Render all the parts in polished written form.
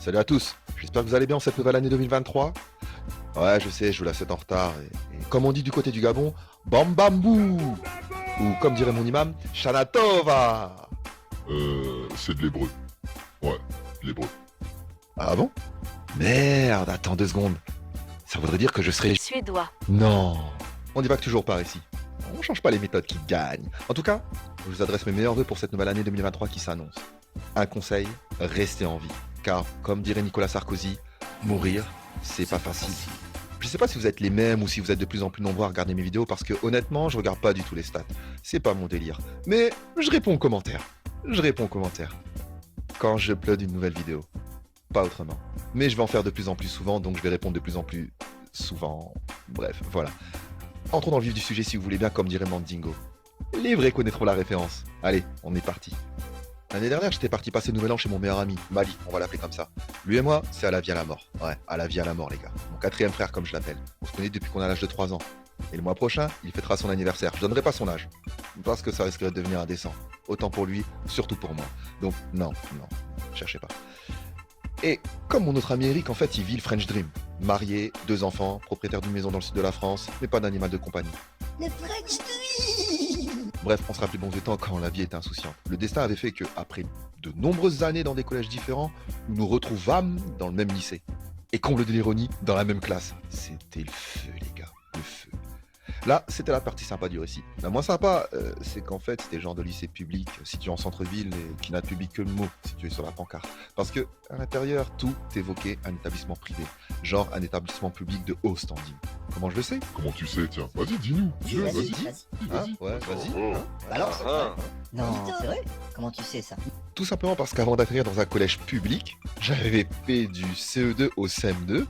Salut à tous, j'espère que vous allez bien en cette nouvelle année 2023. Ouais, je sais, je vous la souhaite en retard. Et comme on dit du côté du Gabon, Bambambou. Ou comme dirait mon imam, Shanatova. C'est de l'hébreu. Ouais, de l'hébreu. Ah bon? Merde, attends 2 secondes. Ça voudrait dire que je serais... Suédois. Non, on divague toujours par ici. On change pas les méthodes qui gagnent. En tout cas, je vous adresse mes meilleurs vœux pour cette nouvelle année 2023 qui s'annonce. Un conseil, restez en vie. Car, comme dirait Nicolas Sarkozy, mourir, c'est pas facile. Je sais pas si vous êtes les mêmes ou si vous êtes de plus en plus nombreux à regarder mes vidéos parce que honnêtement, je regarde pas du tout les stats. C'est pas mon délire. Mais je réponds aux commentaires. Quand je upload une nouvelle vidéo. Pas autrement. Mais je vais en faire de plus en plus souvent, donc je vais répondre de plus en plus souvent. Bref, voilà. Entrons dans le vif du sujet si vous voulez bien, comme dirait Mandingo. Les vrais connaîtront la référence. Allez, on est parti. L'année dernière, j'étais parti passer le nouvel an chez mon meilleur ami, Mali, on va l'appeler comme ça. Lui et moi, c'est à la vie à la mort. Ouais, à la vie à la mort, les gars. Mon 4e frère, comme je l'appelle. On se connaît depuis qu'on a l'âge de 3 ans. Et le mois prochain, il fêtera son anniversaire. Je donnerai pas son âge. Parce que ça risquerait de devenir indécent. Autant pour lui, surtout pour moi. Donc, non, cherchez pas. Et comme mon autre ami Eric, en fait, il vit le French Dream. Marié, 2 enfants, propriétaire d'une maison dans le sud de la France, mais pas d'animal de compagnie. Le French Dream. Bref, on se rappelait bon vieux temps quand la vie était insouciante. Le destin avait fait que, après de nombreuses années dans des collèges différents, nous nous retrouvâmes dans le même lycée. Et comble de l'ironie, dans la même classe. C'était le feu, les gars, le feu. Là, c'était la partie sympa du récit. La moins sympa, c'est qu'en fait, c'était le genre de lycée public, situé en centre-ville et qui n'a de public que le mot, situé sur la pancarte. Parce que, à l'intérieur, tout évoquait un établissement privé, genre un établissement public de haut standing. Comment je le sais? Comment tu sais, tiens? Vas-y, dis-nous. Dis, vas-y. Hein? Ouais, vas-y. Oh. Hein? Alors, c'est vrai. Non, c'est vrai. Comment tu sais ça? Tout simplement parce qu'avant d'atterrir dans un collège public, j'avais fait du CE2 au CM2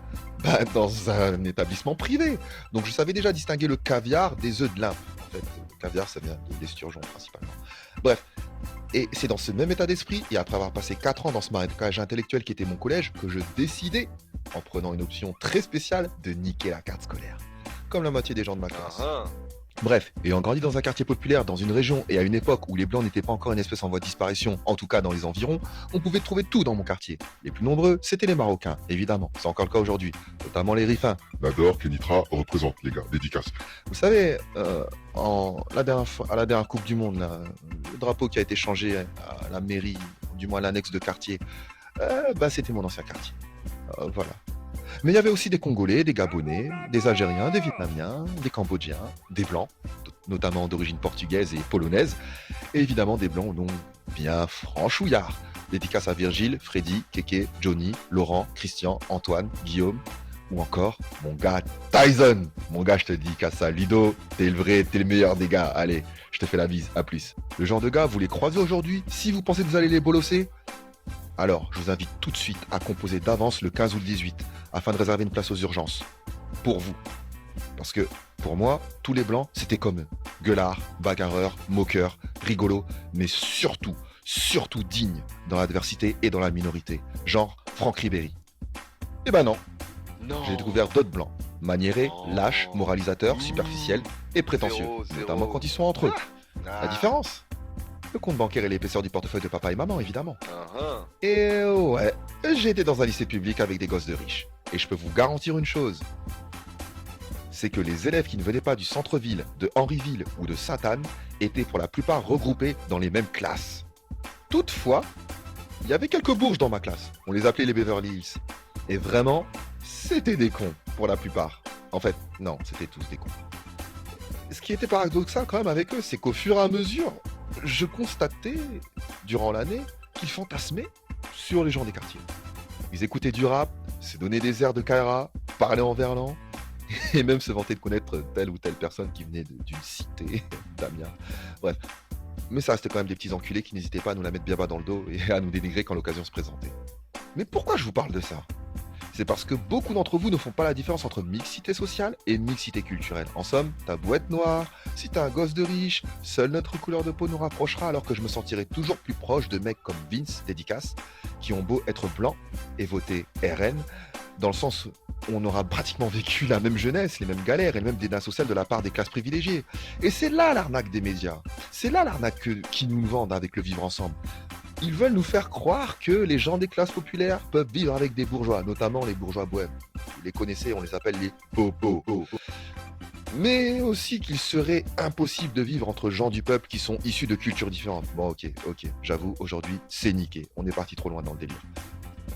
dans un établissement privé. Donc je savais déjà distinguer le caviar des œufs de lin. En fait, le caviar, ça vient de l'esturgeon principalement. Bref, et c'est dans ce même état d'esprit, et après avoir passé 4 ans dans ce marécage intellectuel qui était mon collège, que je décidais, en prenant une option très spéciale, de niquer la carte scolaire. Comme la moitié des gens de ma classe. Bref, ayant grandi dans un quartier populaire, dans une région et à une époque où les blancs n'étaient pas encore une espèce en voie de disparition, en tout cas dans les environs, on pouvait trouver tout dans mon quartier. Les plus nombreux, c'était les Marocains, évidemment, c'est encore le cas aujourd'hui, notamment les Rifins. Nador, Kenitra, représente, les gars, dédicace. Vous savez, à la dernière Coupe du Monde, là, le drapeau qui a été changé à la mairie, du moins à l'annexe de quartier, c'était mon ancien quartier. Voilà. Mais il y avait aussi des Congolais, des Gabonais, des Algériens, des Vietnamiens, des Cambodgiens, des Blancs, notamment d'origine portugaise et polonaise, et évidemment des Blancs au nom bien franchouillard. Dédicace à Virgile, Freddy, Kéké, Johnny, Laurent, Christian, Antoine, Guillaume, ou encore mon gars Tyson. Mon gars, je te dédicace à Ludo, t'es le vrai, t'es le meilleur des gars. Allez, je te fais la bise, à plus. Le genre de gars, vous les croisez aujourd'hui? Si vous pensez que vous allez les bolosser, alors je vous invite tout de suite à composer d'avance le 15 ou le 18, afin de réserver une place aux urgences. Pour vous. Parce que, pour moi, tous les blancs, c'était comme eux. Gueulards, bagarreurs, moqueurs, rigolos, mais surtout dignes dans l'adversité et dans la minorité. Genre Franck Ribéry. Eh ben non. J'ai découvert d'autres blancs. Maniérés, lâches, moralisateurs, superficiels et prétentieux. Notamment quand ils sont entre eux. La différence? Le compte bancaire et l'épaisseur du portefeuille de papa et maman, évidemment. Et ouais, j'ai été dans un lycée public avec des gosses de riches. Et je peux vous garantir une chose. C'est que les élèves qui ne venaient pas du centre-ville, de Henryville ou de Sainte-Anne étaient pour la plupart regroupés dans les mêmes classes. Toutefois, il y avait quelques bourges dans ma classe. On les appelait les Beverly Hills. Et vraiment, c'était des cons pour la plupart. En fait, non, c'était tous des cons. Ce qui était paradoxal quand même avec eux, c'est qu'au fur et à mesure, je constatais, durant l'année, qu'ils fantasmaient sur les gens des quartiers. Ils écoutaient du rap, se donnaient des airs de Kaira, parlaient en verlan, et même se vantaient de connaître telle ou telle personne qui venait d'une cité, Damien. Bref. Mais ça restait quand même des petits enculés qui n'hésitaient pas à nous la mettre bien bas dans le dos et à nous dénigrer quand l'occasion se présentait. Mais pourquoi je vous parle de ça? C'est parce que beaucoup d'entre vous ne font pas la différence entre mixité sociale et mixité culturelle. En somme, t'as beau être noir, si t'es un gosse de riche, seule notre couleur de peau nous rapprochera alors que je me sentirai toujours plus proche de mecs comme Vince, dédicace, qui ont beau être blancs et voter RN, dans le sens on aura pratiquement vécu la même jeunesse, les mêmes galères et le même dédain social de la part des classes privilégiées. Et c'est là l'arnaque des médias. C'est là l'arnaque qu'ils nous vendent avec le vivre ensemble. Ils veulent nous faire croire que les gens des classes populaires peuvent vivre avec des bourgeois, notamment les bourgeois bohèmes. Vous les connaissez, on les appelle les bobos. Mais aussi qu'il serait impossible de vivre entre gens du peuple qui sont issus de cultures différentes. Bon, ok, j'avoue, aujourd'hui, c'est niqué. On est parti trop loin dans le délire.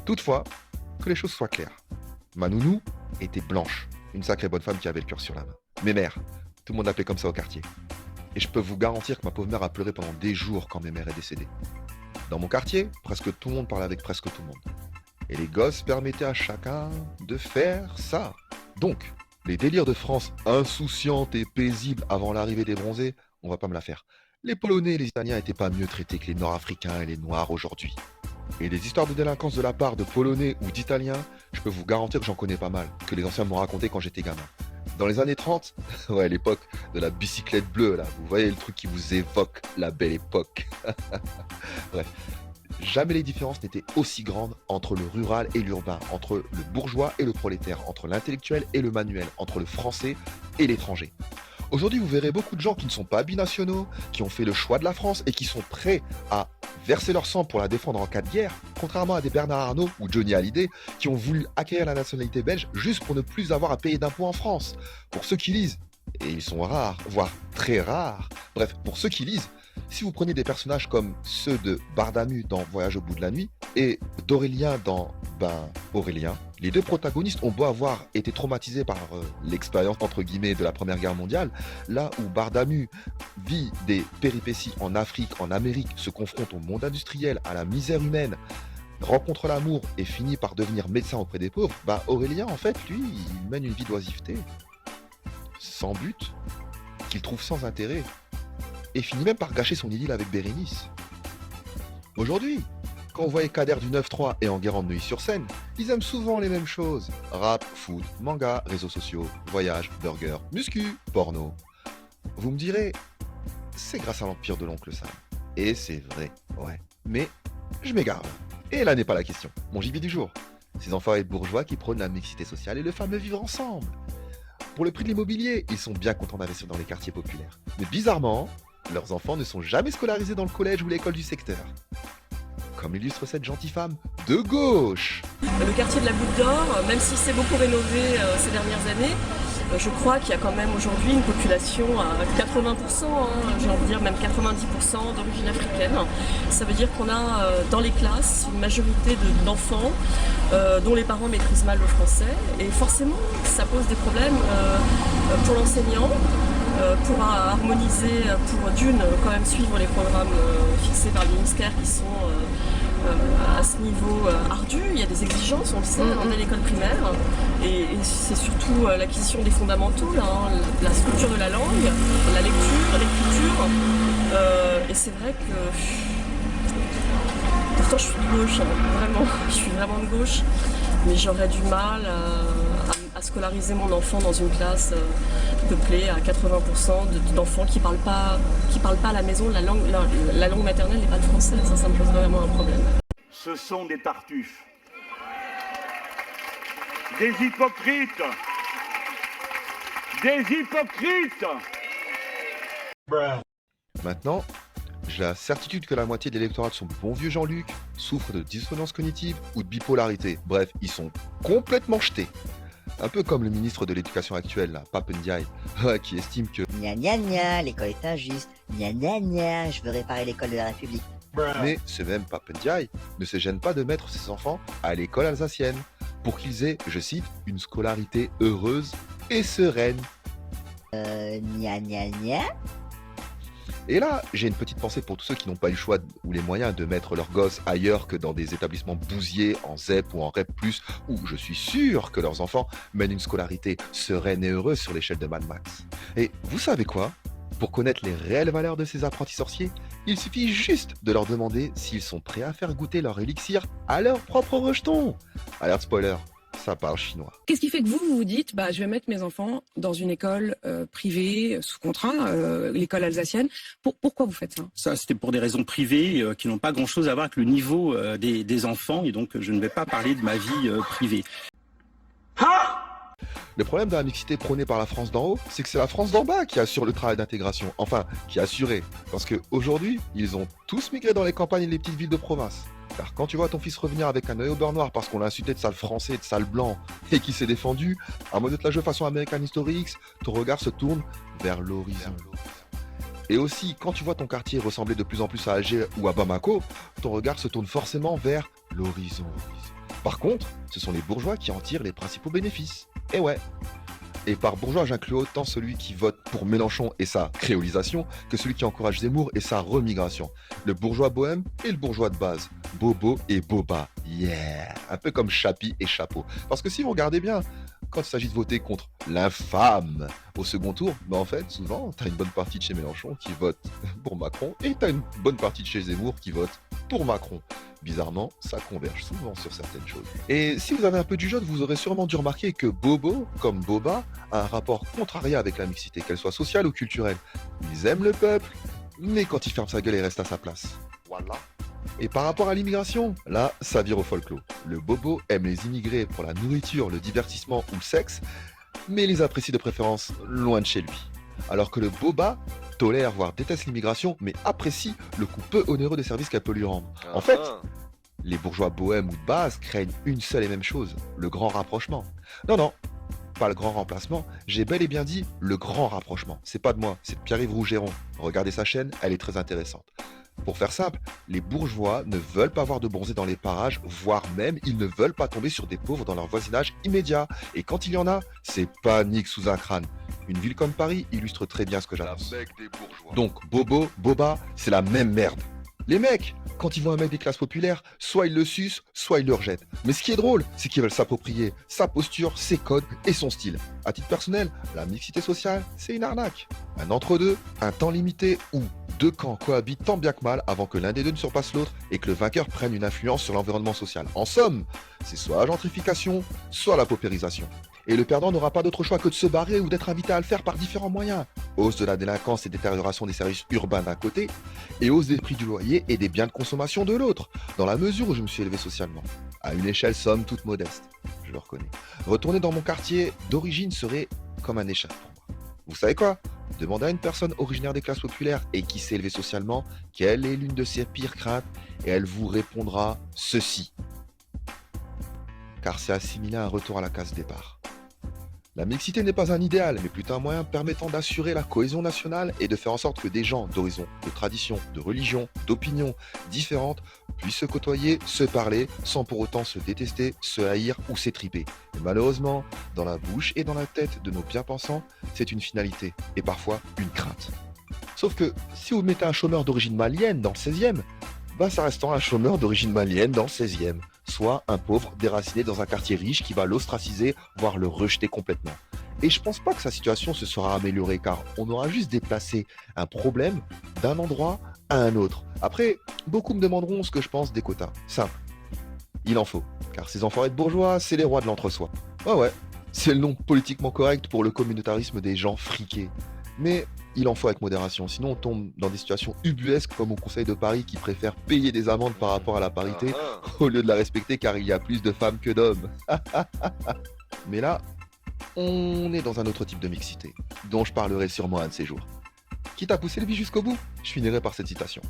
Toutefois, que les choses soient claires. Ma nounou était blanche, une sacrée bonne femme qui avait le cœur sur la main. Mes mères, tout le monde l'appelait comme ça au quartier. Et je peux vous garantir que ma pauvre mère a pleuré pendant des jours quand mes mères est décédée. Dans mon quartier, presque tout le monde parlait avec presque tout le monde. Et les gosses permettaient à chacun de faire ça. Donc, les délires de France insouciante et paisible avant l'arrivée des bronzés, on va pas me la faire. Les Polonais et les Italiens n'étaient pas mieux traités que les Nord-Africains et les Noirs aujourd'hui. Et les histoires de délinquance de la part de Polonais ou d'Italiens, je peux vous garantir que j'en connais pas mal, que les anciens m'ont raconté quand j'étais gamin. Dans les années 30, ouais, l'époque de la bicyclette bleue, là, vous voyez le truc qui vous évoque la belle époque. Bref, jamais les différences n'étaient aussi grandes entre le rural et l'urbain, entre le bourgeois et le prolétaire, entre l'intellectuel et le manuel, entre le français et l'étranger. Aujourd'hui, vous verrez beaucoup de gens qui ne sont pas binationaux, qui ont fait le choix de la France et qui sont prêts à verser leur sang pour la défendre en cas de guerre, contrairement à des Bernard Arnault ou Johnny Hallyday qui ont voulu acquérir la nationalité belge juste pour ne plus avoir à payer d'impôts en France. Pour ceux qui lisent, et ils sont rares, voire très rares, bref, pour ceux qui lisent, si vous prenez des personnages comme ceux de Bardamu dans Voyage au bout de la nuit et d'Aurélien dans Aurélien, les deux protagonistes ont beau avoir été traumatisés par l'expérience entre guillemets de la Première Guerre mondiale, là où Bardamu vit des péripéties en Afrique, en Amérique, se confronte au monde industriel, à la misère humaine, rencontre l'amour et finit par devenir médecin auprès des pauvres, Aurélien en fait, lui, il mène une vie d'oisiveté, sans but, qu'il trouve sans intérêt, et finit même par gâcher son idylle avec Bérénice. Aujourd'hui, quand vous voyez Kader du 9-3 et Enguerrand de Neuilly-sur-Seine, ils aiment souvent les mêmes choses. Rap, foot, manga, réseaux sociaux, voyages, burgers, muscu, porno. Vous me direz, c'est grâce à l'empire de l'oncle Sam. Et c'est vrai, ouais. Mais je m'égare. Et là n'est pas la question. Mon gibier du jour. Ces enfoirés bourgeois qui prônent la mixité sociale et le fameux vivre ensemble. Pour le prix de l'immobilier, ils sont bien contents d'investir dans les quartiers populaires. Mais bizarrement, leurs enfants ne sont jamais scolarisés dans le collège ou l'école du secteur. Comme l'illustre cette gentille femme de gauche. Le quartier de la Goutte d'Or, même si c'est beaucoup rénové ces dernières années, je crois qu'il y a quand même aujourd'hui une population à 80%, j'ai envie de dire même 90% d'origine africaine. Ça veut dire qu'on a dans les classes une majorité d'enfants dont les parents maîtrisent mal le français. Et forcément, ça pose des problèmes pour l'enseignant, pour harmoniser, pour d'une, quand même suivre les programmes fixés par le ministère qui sont à ce niveau ardu. Il y a des exigences, on le sait, dès l'école primaire. Et c'est surtout l'acquisition des fondamentaux, la structure de la langue, la lecture, l'écriture. Et c'est vrai que... Pourtant, je suis de gauche, vraiment. Je suis vraiment de gauche. Mais j'aurais du mal à scolariser mon enfant dans une classe peuplée à 80% d'enfants qui parlent pas à la maison la langue maternelle n'est pas le français. Ça me pose vraiment un problème. Ce sont des tartuffes, des hypocrites, Maintenant, j'ai la certitude que la moitié de l'électorat de son bon vieux Jean-Luc souffre de dissonance cognitive ou de bipolarité. Bref, ils sont complètement jetés. Un peu comme le ministre de l'Éducation actuel, là, Pape Ndiaye, qui estime que... Gna gna gna, l'école est injuste. Gna gna gna, je veux réparer l'école de la République. Mais ce même Pape Ndiaye ne se gêne pas de mettre ses enfants à l'école alsacienne pour qu'ils aient, je cite, une scolarité heureuse et sereine. Gna gna gna. Et là, j'ai une petite pensée pour tous ceux qui n'ont pas eu le choix ou les moyens de mettre leurs gosses ailleurs que dans des établissements bousiers, en ZEP ou en REP+, où je suis sûr que leurs enfants mènent une scolarité sereine et heureuse sur l'échelle de Mad Max. Et vous savez quoi ? Pour connaître les réelles valeurs de ces apprentis sorciers, il suffit juste de leur demander s'ils sont prêts à faire goûter leur élixir à leur propre rejeton. Alerte spoiler, ça parle chinois. Qu'est-ce qui fait que vous vous dites, je vais mettre mes enfants dans une école privée, sous contrat, l'école alsacienne. Pourquoi vous faites ça ? Ça, c'était pour des raisons privées qui n'ont pas grand-chose à voir avec le niveau des enfants. Et donc, je ne vais pas parler de ma vie privée. Ah! Le problème de la mixité prônée par la France d'en haut, c'est que c'est la France d'en bas qui assure le travail d'intégration. Enfin, qui a assuré. Parce qu'aujourd'hui, ils ont tous migré dans les campagnes et les petites villes de province. Car quand tu vois ton fils revenir avec un œil au beurre noir parce qu'on l'a insulté de sale français, de sale blanc, et qui s'est défendu, en mode de la jeu façon American History X, ton regard se tourne vers l'horizon. Et aussi, quand tu vois ton quartier ressembler de plus en plus à Alger ou à Bamako, ton regard se tourne forcément vers l'horizon. Par contre, ce sont les bourgeois qui en tirent les principaux bénéfices. Et ouais. Et par bourgeois, j'inclus autant celui qui vote pour Mélenchon et sa créolisation que celui qui encourage Zemmour et sa remigration. Le bourgeois bohème et le bourgeois de base. Bobo et boba. Yeah. Un peu comme Chapi et Chapeau. Parce que si vous regardez bien, quand il s'agit de voter contre l'infâme au second tour, bah en fait, souvent, t'as une bonne partie de chez Mélenchon qui vote pour Macron et t'as une bonne partie de chez Zemmour qui vote pour Macron. Bizarrement, ça converge souvent sur certaines choses. Et si vous avez un peu du jeu, vous aurez sûrement dû remarquer que Bobo, comme Boba, a un rapport contrarié avec la mixité, qu'elle soit sociale ou culturelle. Ils aiment le peuple, mais quand il ferme sa gueule, il reste à sa place. Voilà. Et par rapport à l'immigration, là, ça vire au folklore. Le Bobo aime les immigrés pour la nourriture, le divertissement ou le sexe, mais les apprécie de préférence loin de chez lui. Alors que le Boba tolère, voire déteste l'immigration, mais apprécie le coût peu onéreux des services qu'elle peut lui rendre. En fait, les bourgeois bohèmes ou de base craignent une seule et même chose, le grand rapprochement. Non, pas le grand remplacement, j'ai bel et bien dit le grand rapprochement. C'est pas de moi, c'est de Pierre-Yves Rougeron. Regardez sa chaîne, elle est très intéressante. Pour faire simple, les bourgeois ne veulent pas voir de bronzés dans les parages, voire même ils ne veulent pas tomber sur des pauvres dans leur voisinage immédiat. Et quand il y en a, c'est panique sous un crâne. Une ville comme Paris illustre très bien ce que j'annonce. Donc Bobo, Boba, c'est la même merde. Les mecs, quand ils voient un mec des classes populaires, soit ils le sucent, soit ils le rejettent. Mais ce qui est drôle, c'est qu'ils veulent s'approprier sa posture, ses codes et son style. À titre personnel, la mixité sociale, c'est une arnaque. Un entre-deux, un temps limité où deux camps cohabitent tant bien que mal avant que l'un des deux ne surpasse l'autre et que le vainqueur prenne une influence sur l'environnement social. En somme, c'est soit la gentrification, soit la paupérisation. Et le perdant n'aura pas d'autre choix que de se barrer ou d'être invité à le faire par différents moyens. Hausse de la délinquance et détérioration des services urbains d'un côté, et hausse des prix du loyer et des biens de consommation de l'autre, dans la mesure où je me suis élevé socialement. À une échelle somme toute modeste, je le reconnais. Retourner dans mon quartier d'origine serait comme un échec pour moi. Vous savez quoi ? Demandez à une personne originaire des classes populaires et qui s'est élevée socialement quelle est l'une de ses pires craintes, et elle vous répondra ceci. Car c'est assimilé à un retour à la case départ. La mixité n'est pas un idéal, mais plutôt un moyen permettant d'assurer la cohésion nationale et de faire en sorte que des gens d'horizons, de traditions, de religions, d'opinions différentes puissent se côtoyer, se parler, sans pour autant se détester, se haïr ou s'étriper. Et malheureusement, dans la bouche et dans la tête de nos bien-pensants, c'est une finalité, et parfois une crainte. Sauf que, si vous mettez un chômeur d'origine malienne dans le 16e, bah ça restera un chômeur d'origine malienne dans le 16e. Soit un pauvre déraciné dans un quartier riche qui va l'ostraciser, voire le rejeter complètement. Et je pense pas que sa situation se sera améliorée, car on aura juste déplacé un problème d'un endroit à un autre. Après, beaucoup me demanderont ce que je pense des quotas. Simple. Il en faut, car ces enfoirés de bourgeois, c'est les rois de l'entre-soi. Ouais, c'est le nom politiquement correct pour le communautarisme des gens friqués. Mais il en faut avec modération, sinon on tombe dans des situations ubuesques comme au Conseil de Paris qui préfère payer des amendes par rapport à la parité au lieu de la respecter car il y a plus de femmes que d'hommes. Mais là, on est dans un autre type de mixité, dont je parlerai sûrement un de ces jours. Quitte à pousser le vie jusqu'au bout, je finirai par cette citation.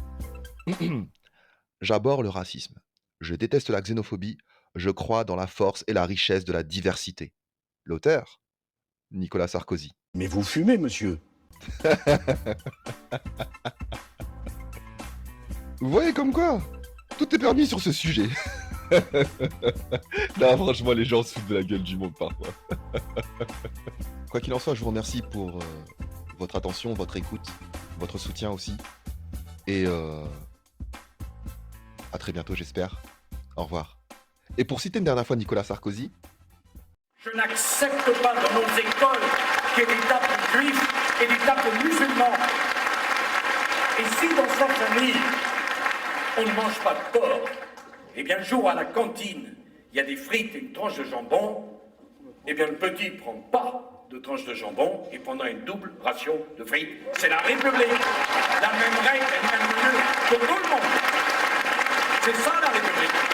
J'abhorre le racisme. Je déteste la xénophobie. Je crois dans la force et la richesse de la diversité. L'auteur, Nicolas Sarkozy. Mais vous fumez, monsieur. Vous voyez comme quoi tout est permis sur ce sujet. Là, franchement, les gens se foutent de la gueule du monde parfois. Quoi qu'il en soit, je vous remercie pour votre attention, votre écoute, votre soutien aussi. Et à très bientôt, j'espère. Au revoir. Et pour citer une dernière fois Nicolas Sarkozy. Je n'accepte pas dans nos écoles qu'il y ait des tables juifs et des tables musulmans. Et si dans sa famille, on ne mange pas de porc, eh bien le jour à la cantine, il y a des frites et une tranche de jambon, eh bien le petit ne prend pas de tranche de jambon et prendra une double ration de frites. C'est la République. La même règle et le même lieu pour tout le monde. C'est ça la République.